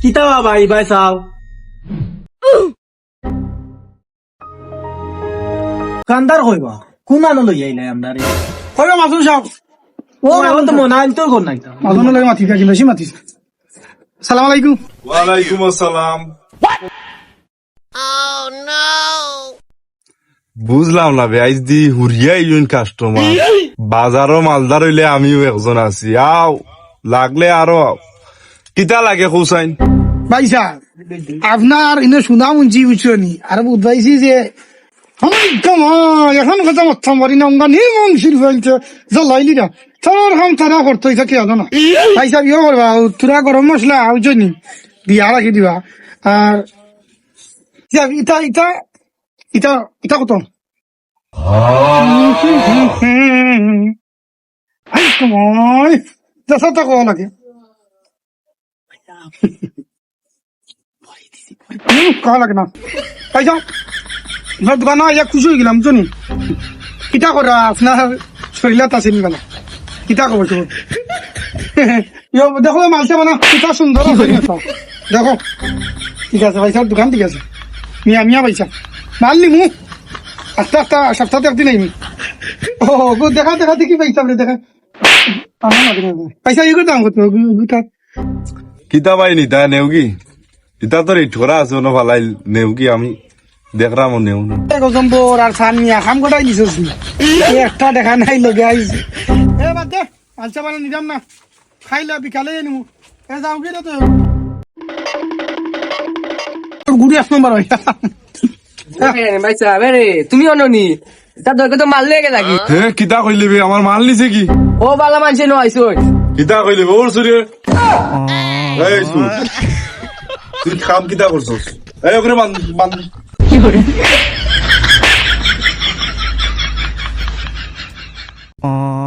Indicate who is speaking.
Speaker 1: কিতা ভাই ভাই চাও কান্দার কইবা কোন আনো লই আইলে আমরা রে
Speaker 2: কইবা মাসুম সাহেব
Speaker 1: ও এখন তো মনে হয় তোর ঘর নাই তো
Speaker 2: মাসুম লাগে মাতি থাকি বেশি মাতিস সালাম আলাইকুম
Speaker 3: ওয়ালাইকুম আসসালাম। বুঝলাম না ভাই, আজ দি হুরিয়া ইউন কাস্টমার বাজারও মালদার হইলে আমিও একজন আছি। আও লাগলে আরো আও। কিতা লাগে হুসাইন?
Speaker 2: ভাই সাহেব আপনার ইনে শুনা মুঞ্চি বুঝছনি আর বুঝাইছি যে এখন কথা মাথা মারি না অঙ্গা নিয়ে মংসির ফেলছে জ্বলাইলি না তোর হাম তারা করতে থাকে জানো না ভাই সাহেব ইয়ে করবা তোরা গরম মশলা আউজনি দিয়া রাখি দিবা আর ইটা ইটা ইটা ইটা কত আই কমাই দশা টাকা লাগে কাহা লাগে না তাই যাও আপনার দোকানে আইয়া খুশি হয়ে গেলাম জানি কিতা করা আপনার শরীরত আছে নি বেলা কিতা খবর তো দেখো মালটা বানা কিতা সুন্দর দেখো ঠিক আছে ভাই দোকান ঠিক আছে মিয়া মিয়া পয়সা মাল নিমু আস্তে আস্তে সপ্তাহে একদিন আইমি ও দেখা দেখা দেখি পয়সা দেখা পয়সা ইয়ে দাম কত
Speaker 3: কিতা ভাই নিতা নেউগি? ইতা তোর এই ঠোরা আছে না ভালাই নেউগি আমি দেখলাম নেউ না।
Speaker 2: গজম্বর আর সান মিয়া খাম কটাই দিছিস একটা দেখা নাই লগে আইছি এ বাদ দে আলচা বানা নিজাম না খাইলা বিকালে নিমু এ যাও কি রে তো গুড়ি 1 নম্বর হয়
Speaker 4: তুমি অননি তার দরকার তো মাল লেগে লাগি
Speaker 3: হে কিতা কইলি বে? আমার মাল নিছে কি?
Speaker 4: ও বালা মানুষে নয়ছো
Speaker 3: কিতা কইলি বে? ওর সুরে এই সুর তুই কাম কিতা করছস? এই ওরে বান
Speaker 4: কি করে
Speaker 5: Oh